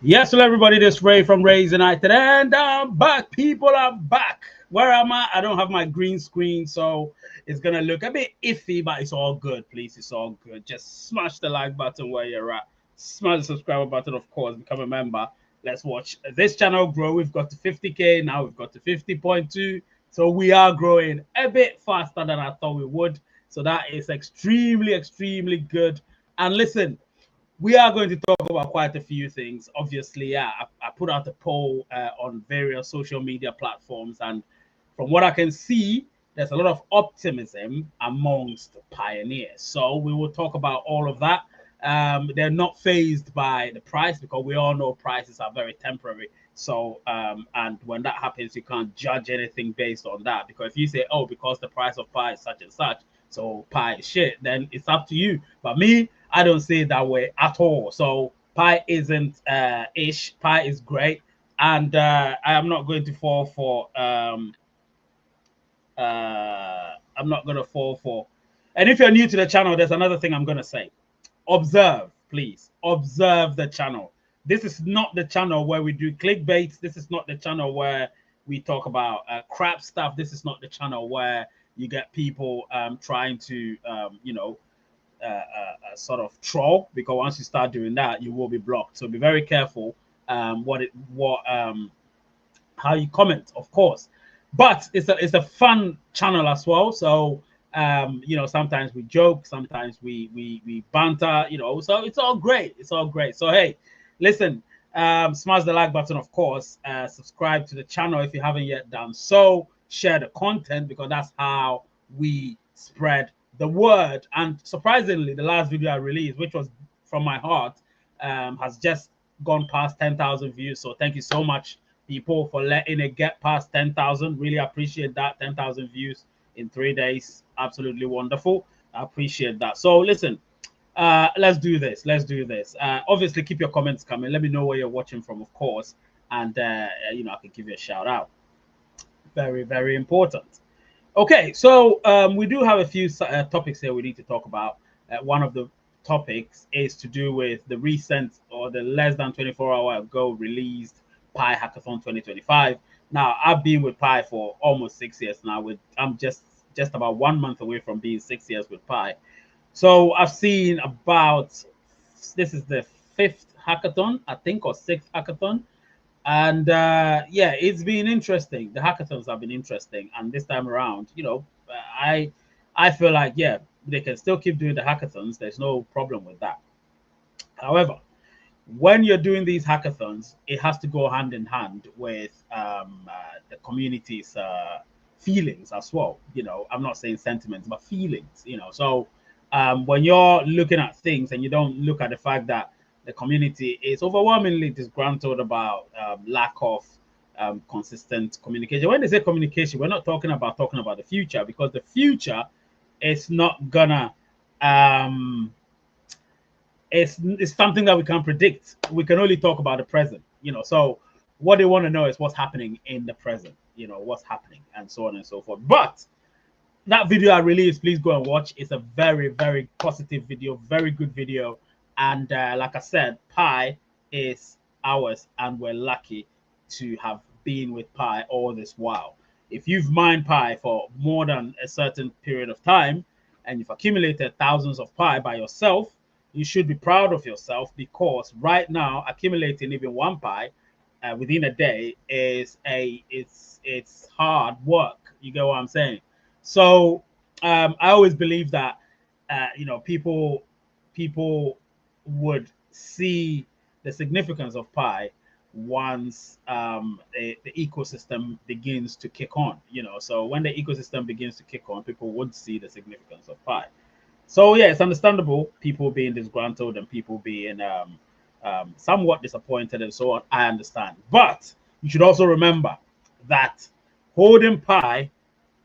Yes, hello everybody. This is Ray from Ray's United, and I'm back. People are back. Where am I? I don't have my green screen, so it's gonna look a bit iffy, but it's all good. Please, it's all good. Just smash the like button where you're at. Smash the subscribe button, of course. Become a member. Let's watch this channel grow. We've got to 50K now. We've got to 50.2. So we are growing a bit faster than I thought we would. So that is extremely, extremely good. And listen, we are going to talk about quite a few things. Obviously, yeah, I put out a poll on various social media platforms, and from what I can see, there's a lot of optimism amongst pioneers. So we will talk about all of that. They're not phased by the price because we all know prices are very temporary. So, and when that happens, you can't judge anything based on that, because if you say, oh, because the price of pie is such and such, so pie is shit, then it's up to you. But me, I don't see it that way at all. So pie isn't ish. Pie is great, and I am not going to fall for. I'm not going to fall for. And if you're new to the channel, there's another thing I'm going to say. Observe, please. Observe the channel. This is not the channel where we do clickbait. This is not the channel where we talk about crap stuff. This is not the channel where you get people trying to, sort of troll, because once you start doing that, you will be blocked. So be very careful how you comment, of course. But it's a fun channel as well. So sometimes we joke, sometimes we banter, so it's all great. It's all great. So hey, listen, smash the like button, of course. Subscribe to the channel if you haven't yet done so. Share the content, because that's how we spread the word. And surprisingly, the last video I released, which was from my heart, has just gone past 10,000 views. So thank you so much, people, for letting it get past 10,000. Really appreciate that. 10,000 views in 3 days. Absolutely wonderful. I appreciate that. So listen, let's do this. Let's do this. Obviously, keep your comments coming. Let me know where you're watching from, of course. And, I can give you a shout out. Very, very important. Okay, so we do have a few topics here we need to talk about. One of the topics is to do with the recent, or the less than 24-hour ago released Pi Hackathon 2025. Now, I've been with Pi for almost 6 years now. I'm just about 1 month away from being 6 years with Pi. So I've seen about, this is the 5th hackathon, I think, or 6th hackathon. And yeah, it's been interesting. The hackathons have been interesting, and this time around, I feel like, yeah, they can still keep doing the hackathons. There's no problem with that. However, when you're doing these hackathons, it has to go hand in hand with the community's feelings as well. I'm not saying sentiments, but feelings. So when you're looking at things and you don't look at the fact that the community is overwhelmingly disgruntled about lack of consistent communication. When they say communication, we're not talking about the future, because the future is not gonna it's something that we can't predict. We can only talk about the present. So what they want to know is what's happening in the present, what's happening, and so on and so forth. But that video I released, please go and watch. It's a very, very positive video, very good video. And like I said, Pi is ours, and we're lucky to have been with Pi all this while. If you've mined Pi for more than a certain period of time, and you've accumulated thousands of Pi by yourself, you should be proud of yourself, because right now, accumulating even 1 Pi within a day is it's hard work. You get what I'm saying? So I always believe that people would see the significance of Pi once the ecosystem begins to kick on. So when the ecosystem begins to kick on, people would see the significance of Pi. So yeah, it's understandable, people being disgruntled and people being somewhat disappointed and so on. I understand, but you should also remember that holding Pi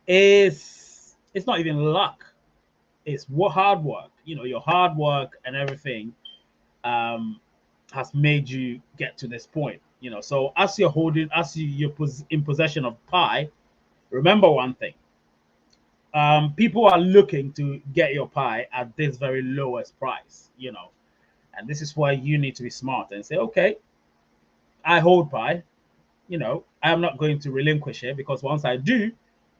it's not even luck. It's hard work. Your hard work and everything has made you get to this point. So as you're in possession of Pi, remember one thing. People are looking to get your Pi at this very lowest price. And this is why you need to be smart and say, okay, I hold pie. I am not going to relinquish it, because once I do,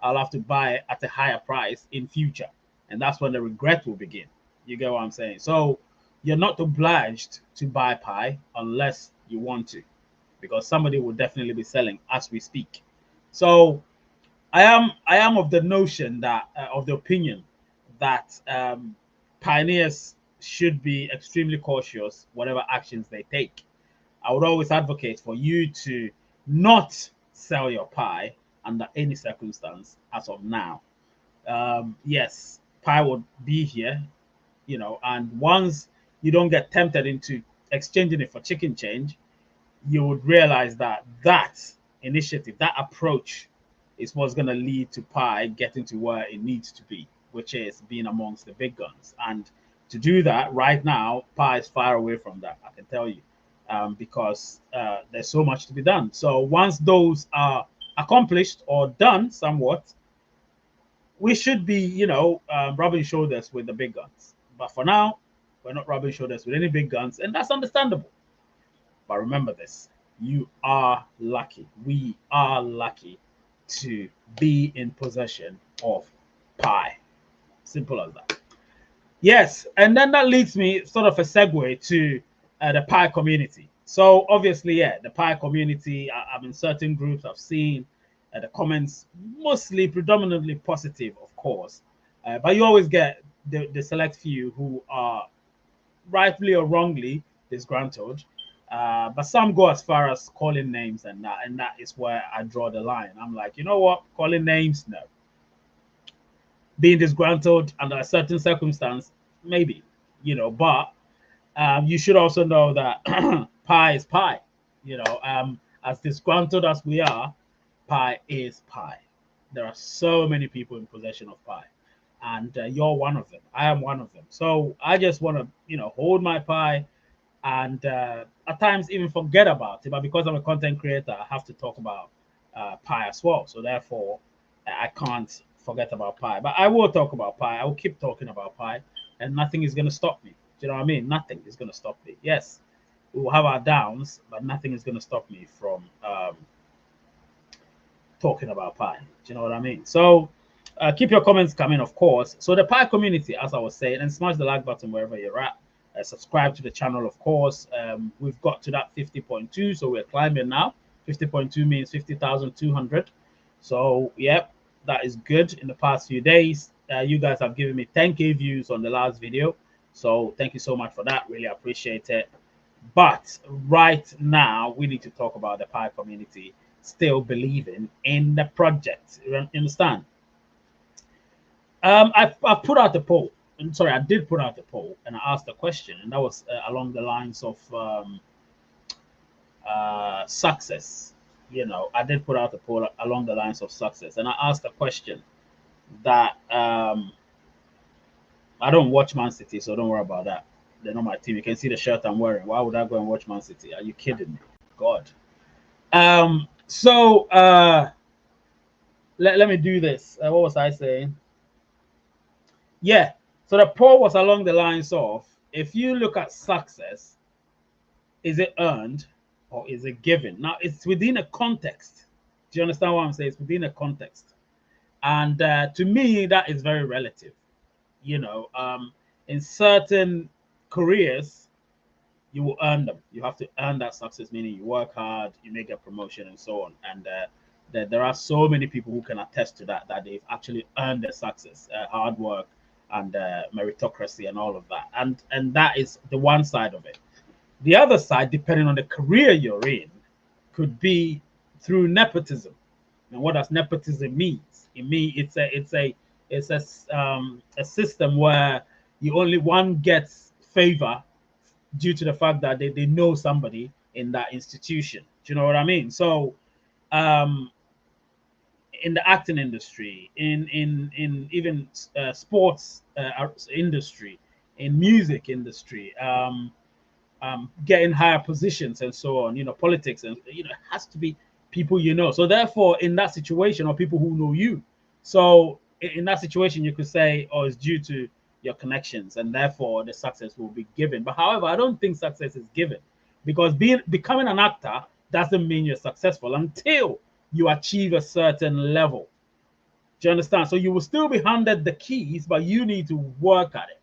I'll have to buy it at a higher price in future. And that's when the regret will begin. You get what I'm saying? So you're not obliged to buy pie unless you want to, because somebody will definitely be selling as we speak. So I am of the notion that of the opinion that pioneers should be extremely cautious whatever actions they take. I would always advocate for you to not sell your pie under any circumstance as of now. Yes, pie would be here, and once you don't get tempted into exchanging it for chicken change, you would realize that that initiative, that approach, is what's going to lead to pie getting to where it needs to be, which is being amongst the big guns. And to do that right now, pie is far away from that, I can tell you, because there's so much to be done. So once those are accomplished or done somewhat, we should be, rubbing shoulders with the big guns. But for now, we're not rubbing shoulders with any big guns, and that's understandable. But remember this, you are lucky. We are lucky to be in possession of pie. Simple as that. Yes, and then that leads me sort of a segue to the pie community. So obviously, yeah, the pie community, I'm in certain groups, I've seen the comments, mostly predominantly positive, of course. But you always get the select few who are rightly or wrongly disgruntled. But some go as far as calling names, and that is where I draw the line. I'm like, you know what? Calling names, no. Being disgruntled under a certain circumstance, maybe, but you should also know that pie is pie. As disgruntled as we are, pie is pie. There are so many people in possession of pie, and you're one of them. I am one of them. So I just want to, hold my pie, and at times even forget about it. But because I'm a content creator, I have to talk about pie as well. So therefore, I can't forget about pie. But I will talk about pie. I will keep talking about pie, and nothing is going to stop me. Do you know what I mean? Nothing is going to stop me. Yes, we will have our downs, but nothing is going to stop me from talking about pie. Do you know what I mean? So keep your comments coming, of course. So the pie community, as I was saying, and smash the like button wherever you're at. Subscribe to the channel, of course. We've got to that 50.2, so we're climbing now. 50.2 means 50,200. So, yep, that is good. In the past few days, you guys have given me 10K views on the last video. So thank you so much for that. Really appreciate it. But right now, we need to talk about the pie community still believing in the project. You understand? I put out the poll. I did put out the poll, and I asked a question, and that was along the lines of success. I did put out the poll along the lines of success, and I asked a question that I don't watch Man City, so don't worry about that. They're not my team. You can see the shirt I'm wearing. Why would I go and watch Man City? Are you kidding me? God. So let me do this. What was I saying? Yeah. So the poll was along the lines of, if you look at success, is it earned or is it given? Now, it's within a context. Do you understand what I'm saying? It's within a context. And to me, that is very relative. In certain careers, you will earn them. You have to earn that success, meaning you work hard, you make a promotion, and so on. And there are so many people who can attest to that they've actually earned their success, hard work, and meritocracy, and all of that. And that is the one side of it. The other side, depending on the career you're in, could be through nepotism. And what does nepotism mean? It means it's a system where one gets favor due to the fact that they know somebody in that institution. Do you know what I mean? So in the acting industry, in even sports industry, in music industry, getting higher positions and so on, politics, and it has to be people So therefore, in that situation, or people who know you. So in that situation, you could say, oh, it's due to your connections, and therefore the success will be given. But however, I don't think success is given, because becoming an actor doesn't mean you're successful until you achieve a certain level. Do you understand? So you will still be handed the keys, but you need to work at it.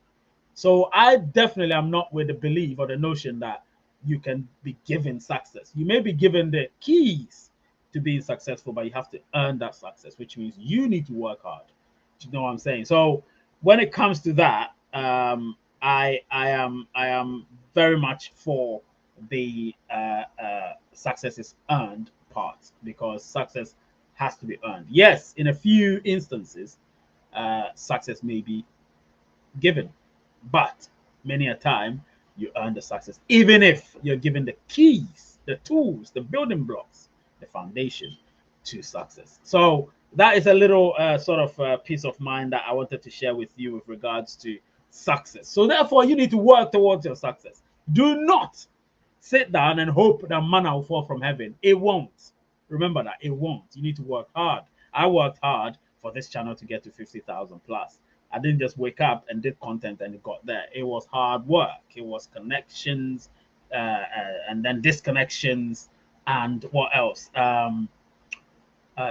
So I definitely am not with the belief or the notion that you can be given success. You may be given the keys to being successful, but you have to earn that success, which means you need to work hard. Do you know what I'm saying? So when it comes to that, I am very much for the success is earned part, because success has to be earned. Yes, in a few instances, success may be given, but many a time you earn the success, even if you're given the keys, the tools, the building blocks, the foundation to success. So that is a little sort of peace of mind that I wanted to share with you with regards to success. So therefore, you need to work towards your success. Do not sit down and hope that manna will fall from heaven. It won't. Remember that it won't. You need to work hard. I worked hard for this channel to get to 50,000 plus. I didn't just wake up and did content and it got there. It was hard work. It was connections, and then disconnections, and what else?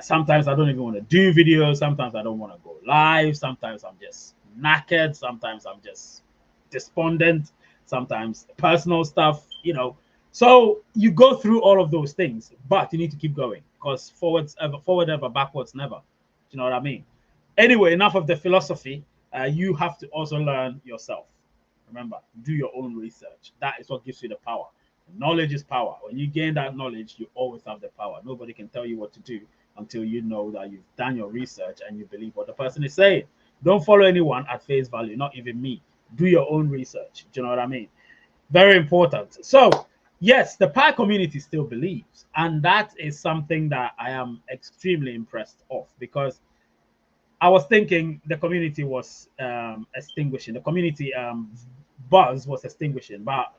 Sometimes I don't even want to do videos. Sometimes I don't want to go live. Sometimes I'm just knackered. Sometimes I'm just despondent. Sometimes personal stuff, you know. So you go through all of those things, but you need to keep going, because forward ever, backwards never. Do you know what I mean? Anyway, enough of the philosophy. You have to also learn yourself. Remember, do your own research. That is what gives you the power. Knowledge is power. When you gain that knowledge, you always have the power. Nobody can tell you what to do until you know that you've done your research and you believe what the person is saying. Don't follow anyone at face value, not even me. Do your own research. Do you know what I mean? Very important. So, yes, the Pi community still believes, and that is something that I am extremely impressed of, because I was thinking the community was extinguishing. The community buzz was extinguishing, but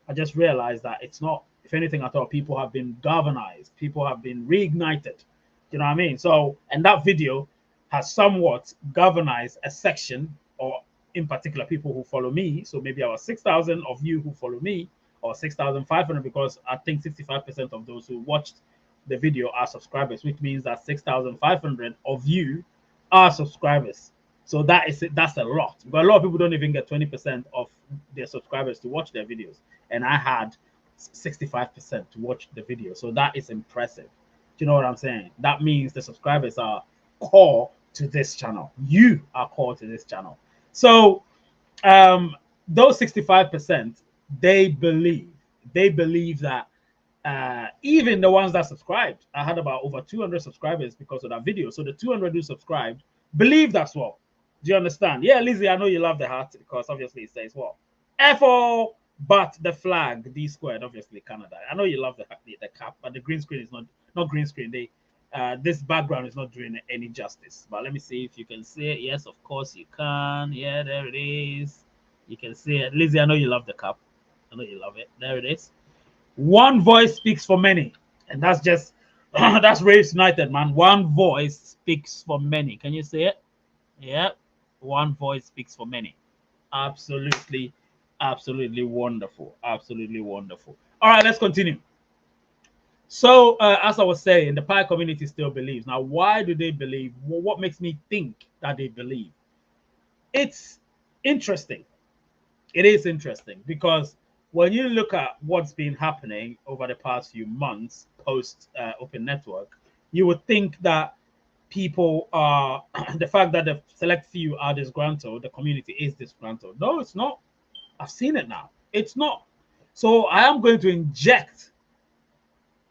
I just realized that it's not. If anything at all, people have been galvanized. People have been reignited. You know what I mean? So, and that video has somewhat galvanized a section, or in particular, people who follow me. So maybe our 6,000 of you who follow me, or 6,500, because I think 65% of those who watched the video are subscribers, which means that 6,500 of you are subscribers. So that's a lot. But a lot of people don't even get 20% of their subscribers to watch their videos, and I had 65% to watch the video. So that is impressive. Do you know what I'm saying? That means the subscribers are core to this channel. You are core to this channel. So those 65%, they believe that even the ones that subscribed, I had about over 200 subscribers because of that video. So the 200 who subscribed believed as well. Do you understand? Yeah, Lizzie, I know you love the hat, because obviously it says what? FO, but the flag, D squared, obviously Canada. I know you love the cap, but the green screen is not green screen. This background is not doing any justice. But let me see if you can see it. Yes, of course you can. Yeah, there it is. You can see it. Lizzie, I know you love the cap. I know you love it. There it is. One voice speaks for many, and that's just that's Race United, man. One voice speaks for many. Can you see it? Yeah, one voice speaks for many. Absolutely, absolutely wonderful. Absolutely wonderful. All right, let's continue. So, as I was saying, the Pi community still believes. Now, why do they believe? Well, what makes me think that they believe? It's interesting. It is interesting, because when you look at what's been happening over the past few months post Open Network, you would think that people are the fact that the select few are disgruntled, the community is disgruntled. No, it's not. I've seen it now. It's not. So I am going to inject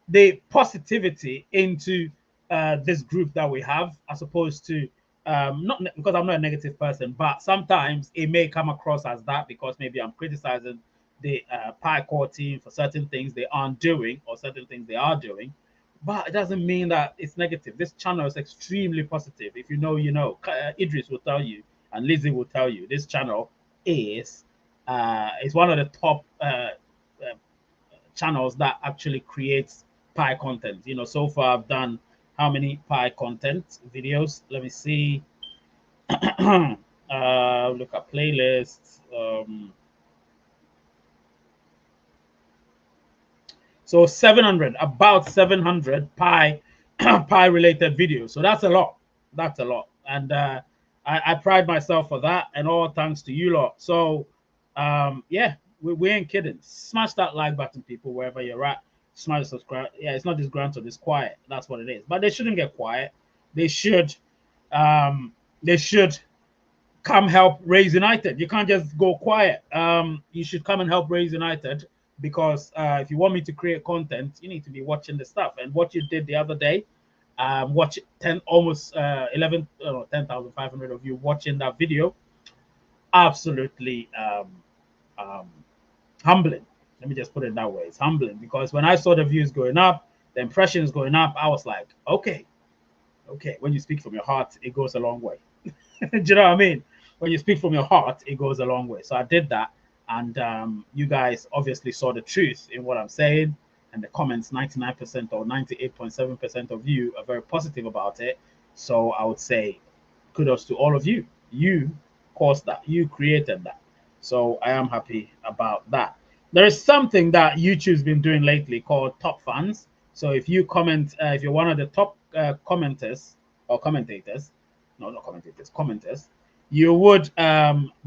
the positivity into this group that we have, as opposed to not because I'm not a negative person, but sometimes it may come across as that, because maybe I'm criticizing the Pi core team for certain things they aren't doing, or certain things they are doing. But it doesn't mean that it's negative. This channel is extremely positive. If you know, you know. Idris will tell you, and Lizzie will tell you, this channel is one of the top channels that actually creates Pi content. You know, so far I've done how many Pi content videos? Let me see. Look at playlists. So 700, about 700 Pi Pi related videos. So that's a lot. That's a lot. And I pride myself for that. And all thanks to you lot. So yeah, we ain't kidding. Smash that like button, people, wherever you're at. Smash the subscribe. Yeah, it's not disgruntled, it's quiet. That's what it is. But they shouldn't get quiet. They should um they should come help Raise United. You can't just go quiet. You should come and help Raise United, because if you want me to create content, you need to be watching the stuff. And what you did the other day, watch 10, almost 10,500 of you watching that video, absolutely um, humbling. Let me just put it that way. It's humbling, because when I saw the views going up, the impressions going up, I was like, okay, when you speak from your heart, it goes a long way. Do you know what I mean? When you speak from your heart, it goes a long way. So I did that, and you guys obviously saw the truth in what I'm saying. And the comments, 99% or 98.7% of you are very positive about it. So I would say kudos to all of you. You caused that. You created that. So I am happy about that. There is something that YouTube's been doing lately called top fans. So if you comment, if you're one of the top commenters or commentators, no, not commentators, commenters, you would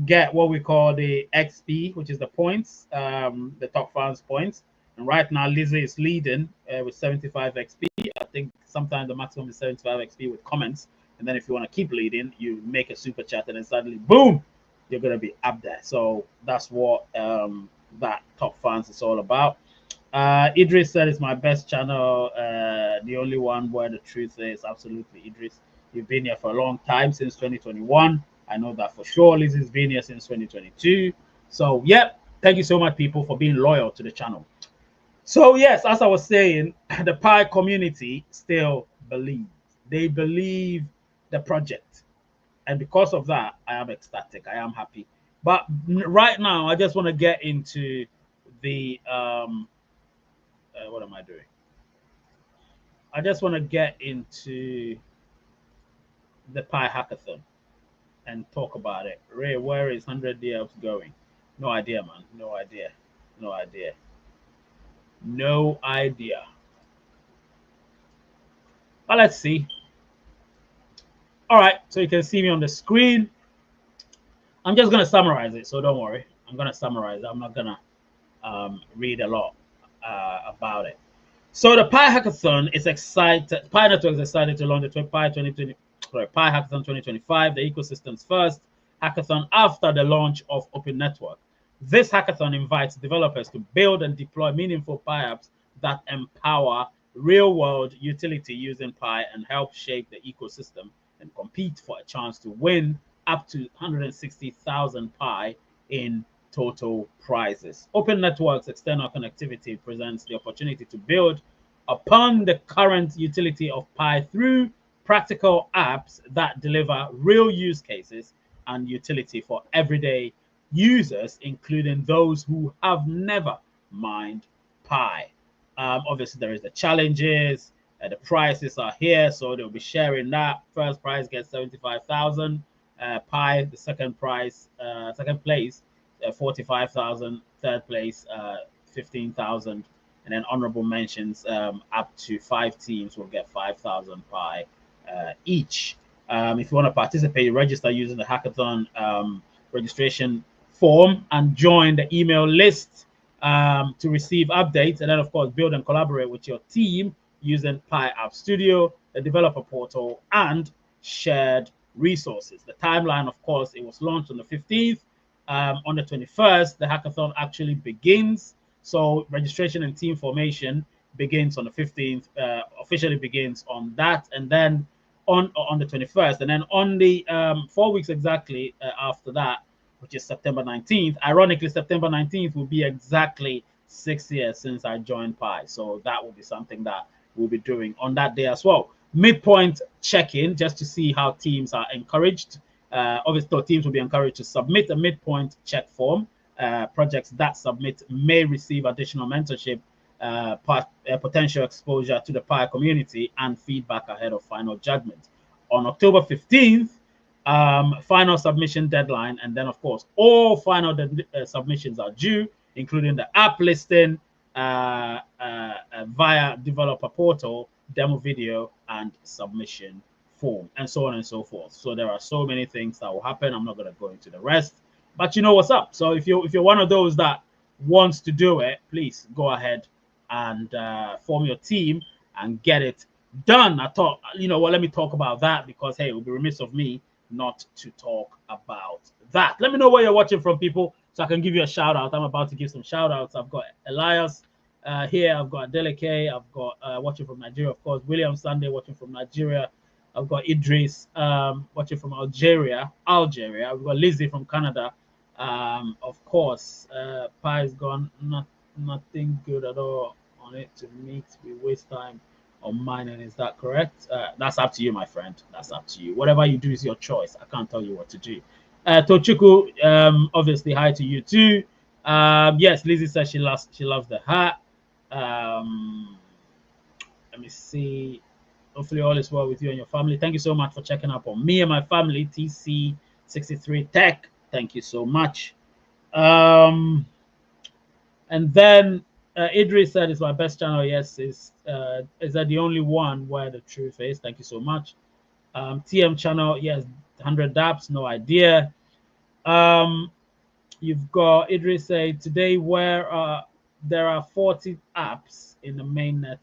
get what we call the XP, which is the points, the top fans points. And right now, Lizzie is leading with 75 XP. I think sometimes the maximum is 75 XP with comments. And then if you want to keep leading, you make a super chat, and then suddenly, boom, you're going to be up there. So that's what that top fans is all about. Idris said it's my best channel, the only one where the truth is. Absolutely, Idris. You've been here for a long time, since 2021. I know that for sure. Lizzie's been here since 2022. So, yeah, thank you so much, people, for being loyal to the channel. So, yes, as I was saying, the Pi community still believes. They believe the project. And because of that, I am ecstatic. I am happy. But right now, I just want to get into the what am I doing? I just want to get into the Pi Hackathon and talk about it. Ray, where is 100 DLs going? No idea, man. No idea. No idea. No idea. But let's see. All right, so you can see me on the screen. I'm just going to summarize it, so don't worry. I'm going to summarize it. I'm not going to read a lot about it. So the Pi Hackathon is excited. Pi Network is excited to launch the Pi Hackathon 2025, the ecosystem's first hackathon after the launch of Open Network. This hackathon invites developers to build and deploy meaningful Pi apps that empower real-world utility using Pi and help shape the ecosystem and compete for a chance to win up to 160,000 Pi in total prizes. Open Network's external connectivity presents the opportunity to build upon the current utility of Pi through practical apps that deliver real use cases and utility for everyday users, including those who have never mined Pi. Obviously, there is the challenges. The prices are here, so they'll be sharing that. First prize gets 75,000 Pi. The second prize, second place, 45,000. Third place, 15,000. And then honorable mentions, up to 5 teams will get 5,000 Pi each. If you want to participate, register using the hackathon registration form and join the email list to receive updates. And then, of course, build and collaborate with your team using Pi App Studio, the developer portal, and shared resources. The timeline, of course, it was launched on the 15th. On the 21st, the hackathon actually begins. So registration and team formation begins on the 15th, officially begins on that, and then on the 21st, and then on the 4 weeks exactly after that, which is September 19th. Ironically, September 19th will be exactly 6 years since I joined Pi. So that will be something that we'll be doing on that day as well. Midpoint check-in, just to see how teams are encouraged. Obviously, teams will be encouraged to submit a midpoint check form. Projects that submit may receive additional mentorship, potential exposure to the Pi community, and feedback ahead of final judgment. On October 15th, Final submission deadline, and then of course all final submissions are due, including the app listing via developer portal, demo video, and submission form, and so on and so forth. So there are so many things that will happen. I'm not going to go into the rest, but you know what's up. So if you're one of those that wants to do it, please go ahead and form your team and get it done. I thought, you know what, let me talk about that, because hey, it would be remiss of me not to talk about that. Let me know where you're watching from, people, so I can give you a shout out. I'm about to give some shout outs. I've got Elias here, I've got Adeleke, I've got watching from Nigeria, of course, William Sunday watching from Nigeria, I've got Idris watching from Algeria, we've got Lizzie from Canada, of course, Pie's gone, nothing good at all on it to meet, we waste time on mine, and is that correct? That's up to you, my friend. That's up to you. Whatever you do is your choice. I can't tell you what to do. Tochuku, obviously, hi to you too. Yes, Lizzie says she loves the hat. Let me see. Hopefully, all is well with you and your family. Thank you so much for checking up on me and my family. TC63 Tech. Thank you so much. And then Idris said it's my best channel. Yes, is that the only one where the truth is? Thank you so much. TM channel, yes, 100 dApps, no idea. You've got Idris say today where there are 40 apps in the mainnet,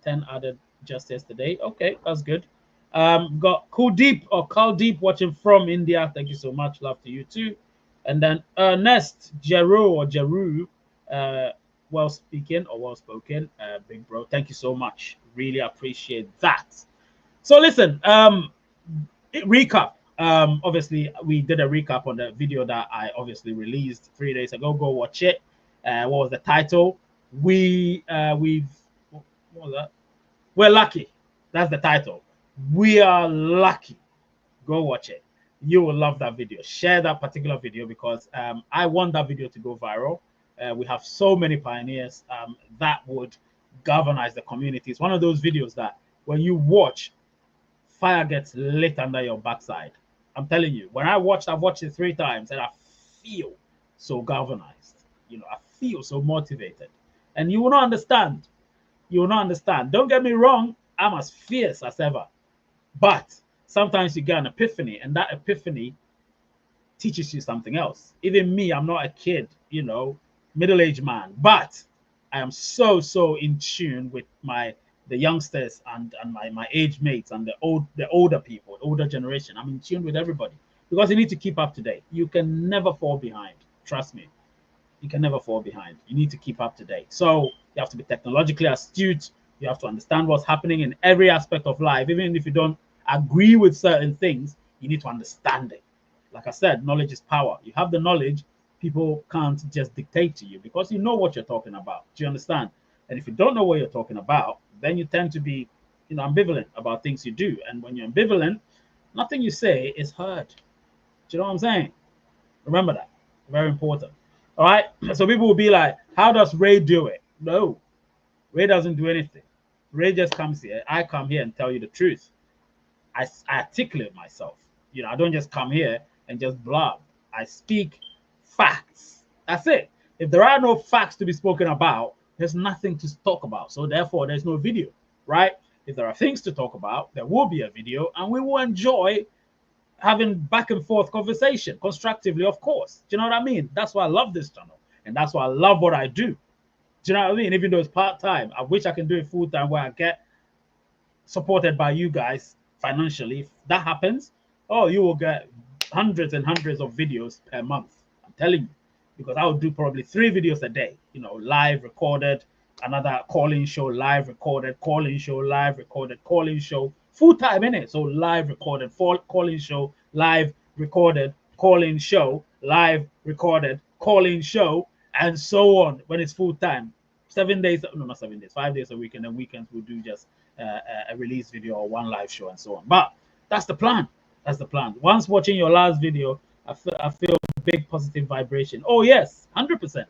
10 added just yesterday. Okay, that's good. Got Kuldeep or Kaldeep watching from India. Thank you so much. Love to you too. And then Ernest Jeru, well spoken, big bro. Thank you so much. Really appreciate that. So listen, recap. Obviously, we did a recap on the video that I obviously released 3 days ago. Go watch it. What was the title? What was that? We're lucky. That's the title. We are lucky. Go watch it. You will love that video. Share that particular video, because I want that video to go viral. We have so many pioneers that would galvanize the community. It's one of those videos that when you watch, fire gets lit under your backside. I'm telling you, when I've watched it 3 times, and I feel so galvanized. You know, I feel so motivated. And you will not understand. You will not understand. Don't get me wrong, I'm as fierce as ever. But sometimes you get an epiphany, and that epiphany teaches you something else. Even me, I'm not a kid, you know, middle-aged man, but I am so in tune with the youngsters and my age mates and the older people, older generation. I'm in tune with everybody, because you need to keep up to date. You can never fall behind. Trust me, you can never fall behind. You need to keep up to date. So you have to be technologically astute. You have to understand what's happening in every aspect of life. Even if you don't agree with certain things, you need to understand it. Like I said, knowledge is power. You have the knowledge, people can't just dictate to you, because you know what you're talking about. Do you understand? And if you don't know what you're talking about, then you tend to be, you know, ambivalent about things you do. And when you're ambivalent, nothing you say is heard. Do you know what I'm saying? Remember that. Very important. All right. So people will be like, how does Ray do it? No, Ray doesn't do anything. Ray just comes here. I come here and tell you the truth. I articulate myself. You know, I don't just come here and just blab. I speak facts. That's it. If there are no facts to be spoken about, there's nothing to talk about. So therefore, there's no video, right? If there are things to talk about, there will be a video, and we will enjoy having back and forth conversation constructively, of course. Do you know what I mean? That's why I love this channel, and that's why I love what I do. Do you know what I mean? Even though it's part-time, I wish I can do it full-time, where I get supported by you guys financially. If that happens, oh, you will get hundreds and hundreds of videos per month. I'm telling you, because I will do probably 3 videos a day, you know, live recorded, another call-in show, live recorded, call-in show, live recorded, call-in show, full-time in it. So live recorded, call-in show, live recorded, call-in show, live recorded, call-in show, and so on when it's full-time. 7 days, no, not 7 days, 5 days a week, and then weekends we'll do just a release video or 1 live show and so on. But that's the plan. That's the plan. Once watching your last video, I feel big positive vibration. Oh yes, 100%.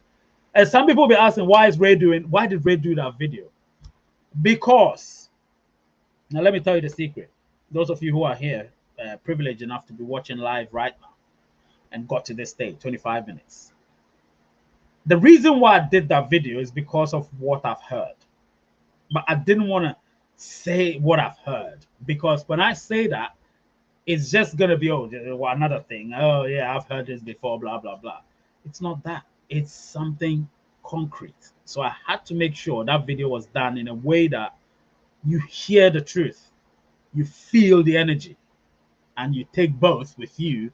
And some people will be asking, why did Ray do that video? Because, now let me tell you the secret. Those of you who are here, privileged enough to be watching live right now and got to this stage, 25 minutes. The reason why I did that video is because of what I've heard. But I didn't want to say what I've heard, because when I say that, it's just going to be, oh, another thing. Oh, yeah, I've heard this before, blah, blah, blah. It's not that. It's something concrete. So I had to make sure that video was done in a way that you hear the truth, you feel the energy, and you take both with you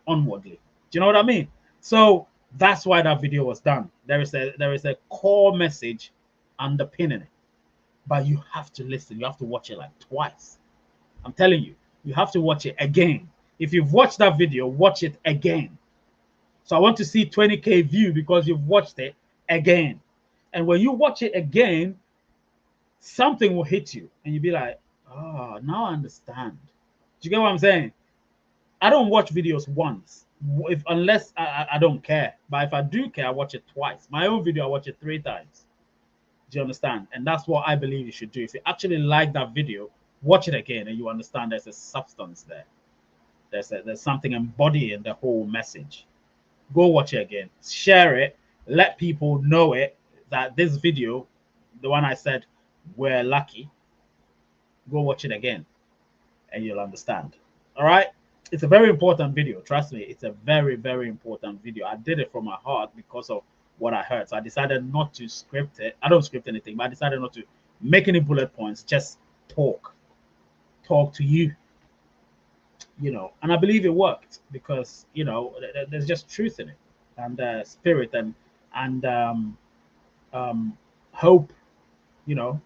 onwardly. Do you know what I mean? So that's why that video was done. There is a core message underpinning it, but you have to listen. You have to watch it like twice. I'm telling you, you have to watch it again. If you've watched that video, watch it again. So I want to see 20K view because you've watched it again. And when you watch it again, something will hit you and you'll be like, oh, now I understand. Do you get what I'm saying? I don't watch videos once, unless I don't care. But if I do care, I watch it twice. My own video, I watch it 3 times. Do you understand? And that's what I believe you should do. If you actually like that video, watch it again and you understand there's a substance there. There's something embodying the whole message. Go watch it again. Share it. Let people know it, that this video, the one I said, we're lucky. Go watch it again and you'll understand. All right? It's a very important video. Trust me, it's a very, very important video. I did it from my heart because of what I heard. So I decided not to script it. I don't script anything, but I decided not to make any bullet points. Just talk to you, you know. And I believe it worked because, you know, there's just truth in it, and spirit, and hope, you know,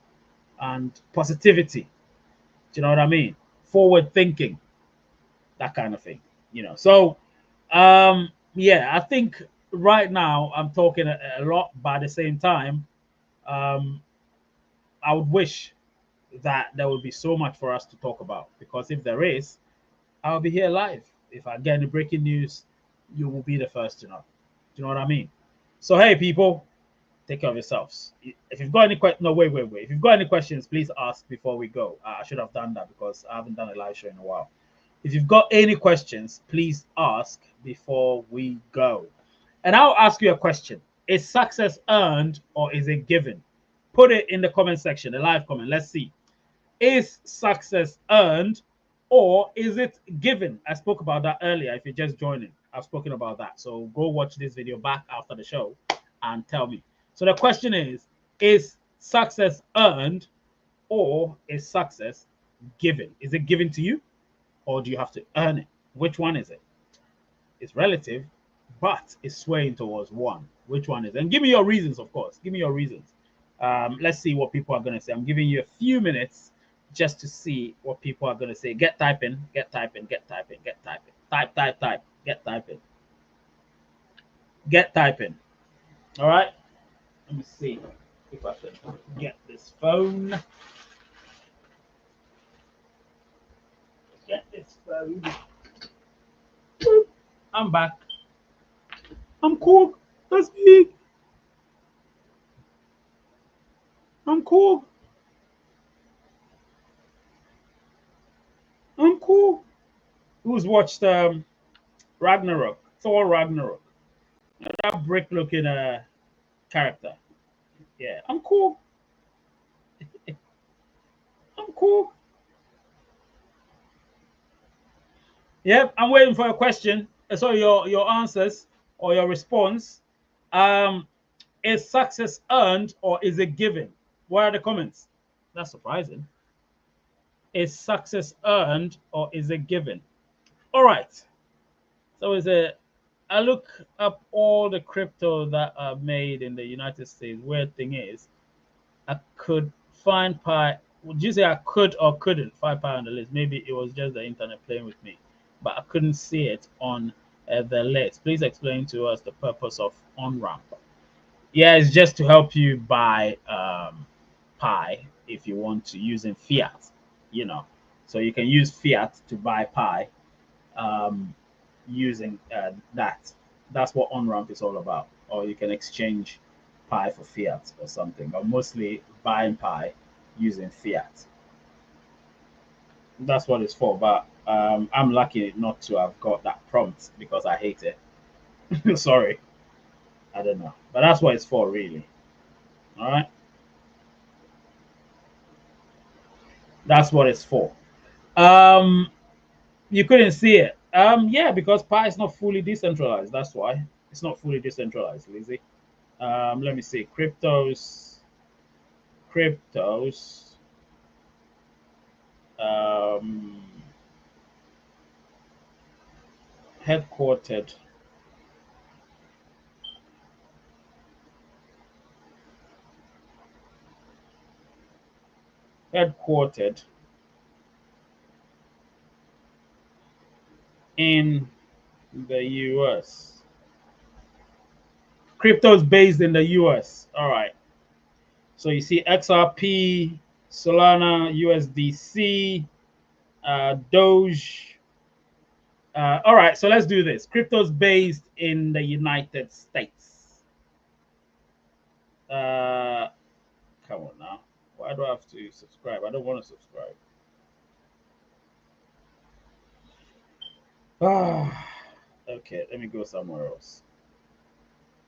and positivity. Do you know what I mean? Forward thinking, that kind of thing, you know. So yeah, I think right now I'm talking a lot, but at the same time, I would wish that there would be so much for us to talk about, because if there is, I'll be here live. If I get any breaking news, you will be the first to know. Do you know what I mean? So hey, people, take care of yourselves. If you've got any questions, no, wait. If you've got any questions, please ask before we go. I should have done that because I haven't done a live show in a while. If you've got any questions, please ask before we go. And I'll ask you a question. Is success earned or is it given? Put it in the comment section, the live comment. Let's see. Is success earned or is it given? I spoke about that earlier. If you're just joining, I've spoken about that. So go watch this video back after the show and tell me. So the question is success earned or is success given? Is it given to you or do you have to earn it? Which one is it? It's relative, but it's swaying towards one. Which one is it? And give me your reasons, of course. Give me your reasons. Let's see what people are going to say. I'm giving you a few minutes just to see what people are going to say. Get typing, get typing, get typing, get typing. Type, get typing. Get typing. All right? Let me see if I can get this phone. Get this phone. Boop. I'm back. I'm cool. That's me. I'm cool. I'm cool. Who's watched Ragnarok? Thor Ragnarok. That brick-looking character. Yeah, I'm cool. I'm cool. Yep, I'm waiting for a question. So your answers or your response. Is success earned or is it given? What are the comments? That's surprising. Is success earned or is it given? All right. So I look up all the crypto that are made in the United States. Weird thing is, I could find Pi. Would you say I could or couldn't find Pi on the list? Maybe it was just the internet playing with me, but I couldn't see it on the list. Please explain to us the purpose of on-ramp. Yeah, it's just to help you buy Pi if you want to using fiat, you know. So you can use fiat to buy Pi using that. That's what on-ramp is all about. Or you can exchange Pi for fiat or something, but mostly buying Pi using fiat. That's what it's for. But I'm lucky not to have got that prompt because I hate it. Sorry, I don't know, but that's what it's for, really. All right, that's what it's for. Um, you couldn't see it. Yeah, because Pi is not fully decentralized. That's why it's not fully decentralized, Lizzie. Let me see. Cryptos. Um, headquartered. Headquartered in the US. Cryptos based in the US. All right. So you see XRP, Solana, USDC, Doge. All right, so let's do this. Cryptos based in the United States. Uh, come on now. Why do I have to subscribe? I don't want to subscribe. Ah, okay, let me go somewhere else.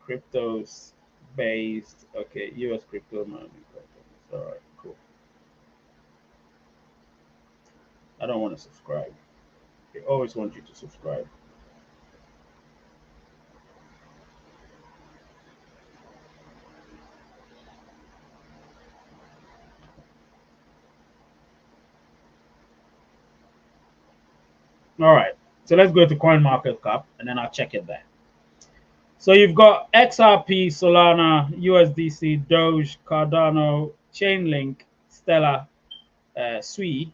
Cryptos based. Okay, US crypto mining companies. All right, cool. I don't want to subscribe. They always want you to subscribe. All right, so let's go to CoinMarketCap and then I'll check it there. So you've got XRP, Solana, USDC, Doge, Cardano, Chainlink, Stellar, Sui,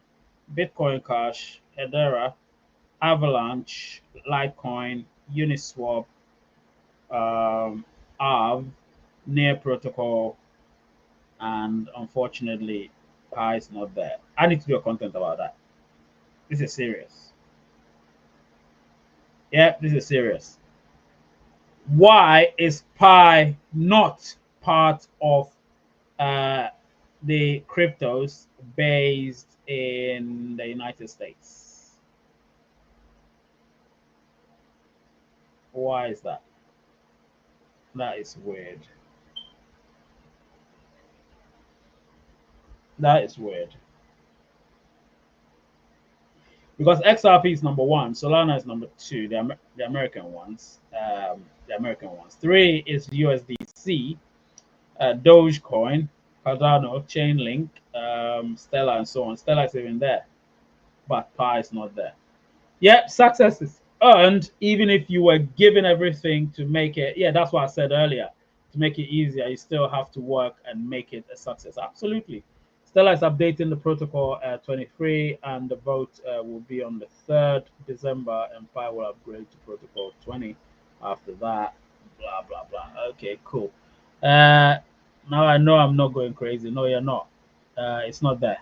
Bitcoin Cash, Hedera, Avalanche, Litecoin, Uniswap, Aave, Near Protocol, and unfortunately, Pi is not there. I need to do a content about that. This is serious. Yeah, this is serious. Why is Pi not part of uh, the cryptos based in the United States? Why is that? That is weird. That is weird. Because XRP is number one, Solana is number two, the American ones. The American ones. Three is USDC, Dogecoin, Cardano, Chainlink, Stellar, and so on. Stellar is even there, but Pi is not there. Yeah, success is earned even if you were given everything to make it. Yeah, that's what I said earlier. To make it easier, you still have to work and make it a success. Absolutely. Stella is updating the protocol 23, and the vote will be on the 3rd December, and Pi will upgrade to protocol 20 after that. Blah, blah, blah. Okay, cool. Now I know I'm not going crazy. No, you're not. It's not there.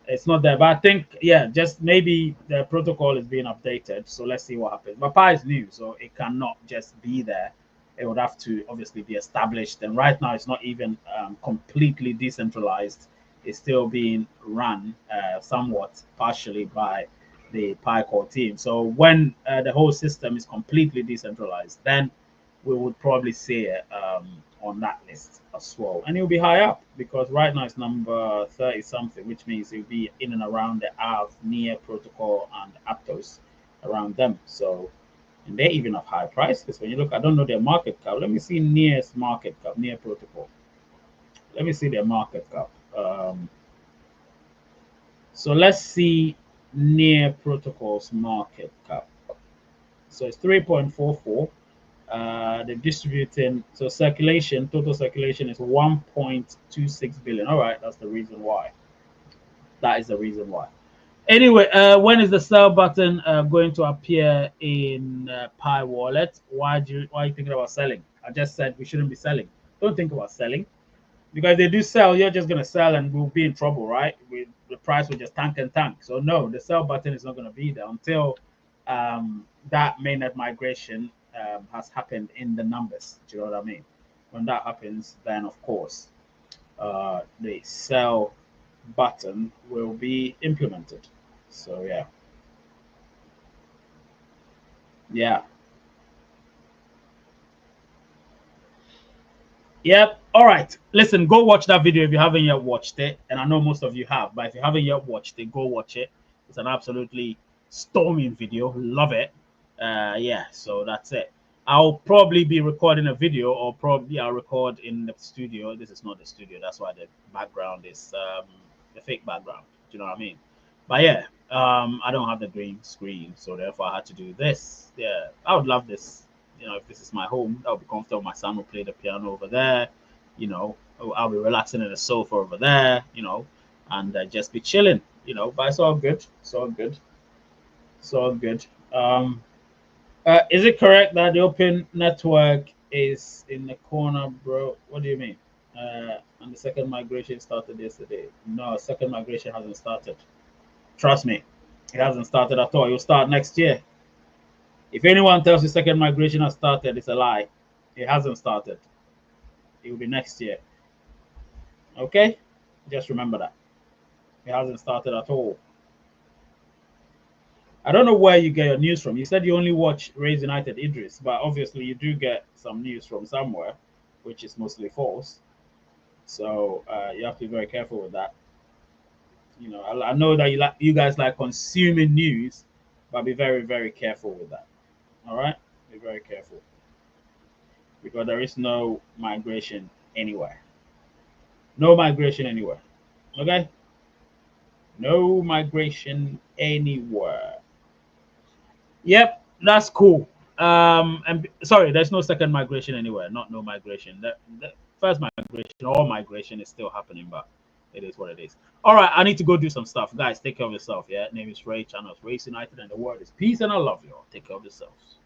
It's not there, but I think yeah, just maybe the protocol is being updated. So let's see what happens. But Pi is new, so it cannot just be there. It would have to obviously be established. And right now, it's not even completely decentralized. It's still being run somewhat partially by the Pi core team. So when the whole system is completely decentralized, then we would probably see it on that list as well. And it'll be high up because right now it's number 30 something, which means it'll be in and around the Aave, Near Protocol, and Aptos around them. So, and they even have high prices. When you look, I don't know their market cap. Let me see Near's market cap, Near Protocol. Let me see their market cap. So let's see Near Protocol's market cap. So it's 3.44. They're distributing, so circulation, total circulation is 1.26 billion. All right, that's the reason why. That is the reason why. Anyway, when is the sell button going to appear in Pi Wallet? Why are you thinking about selling? I just said we shouldn't be selling. Don't think about selling because if they do sell, you're just gonna sell and we'll be in trouble, right? The price will just tank and tank. So no, the sell button is not gonna be there until that mainnet migration has happened in the numbers. Do you know what I mean? When that happens, then of course the sell button will be implemented. So yeah. Yeah. Yep. All right. Listen, go watch that video if you haven't yet watched it. And I know most of you have, but if you haven't yet watched it, go watch it. It's an absolutely storming video. Love it. Yeah, so that's it. I'll probably be recording a video, or probably I'll record in the studio. This is not the studio, that's why the background is the fake background. Do you know what I mean? But yeah, I don't have the green screen, so therefore I had to do this. Yeah, I would love this. You know, if this is my home, that would be comfortable. My son will play the piano over there. You know, I'll be relaxing in the sofa over there. You know, and just be chilling. You know, but it's all good. It's all good. It's all good. Is it correct that the open network is in the corner, bro? What do you mean? And the second migration started yesterday. No, second migration hasn't started. Trust me, it hasn't started at all. It'll start next year. If anyone tells you second migration has started, it's a lie. It hasn't started. It will be next year. Okay? Just remember that. It hasn't started at all. I don't know where you get your news from. You said you only watch Rays United Idris, but obviously you do get some news from somewhere, which is mostly false. So you have to be very careful with that. You know, I know that you guys like consuming news, but be very, very careful with that. All right? Be very careful. Because there is no migration anywhere. No migration anywhere. Okay? No migration anywhere. Yep, that's cool. And sorry, there's no second migration anywhere. Not no migration. The first migration, all migration is still happening, but it is what it is. All right, I need to go do some stuff, guys. Take care of yourself. Yeah, name is Ray. Channel is Race United, and the word is peace. And I love you all. Take care of yourselves.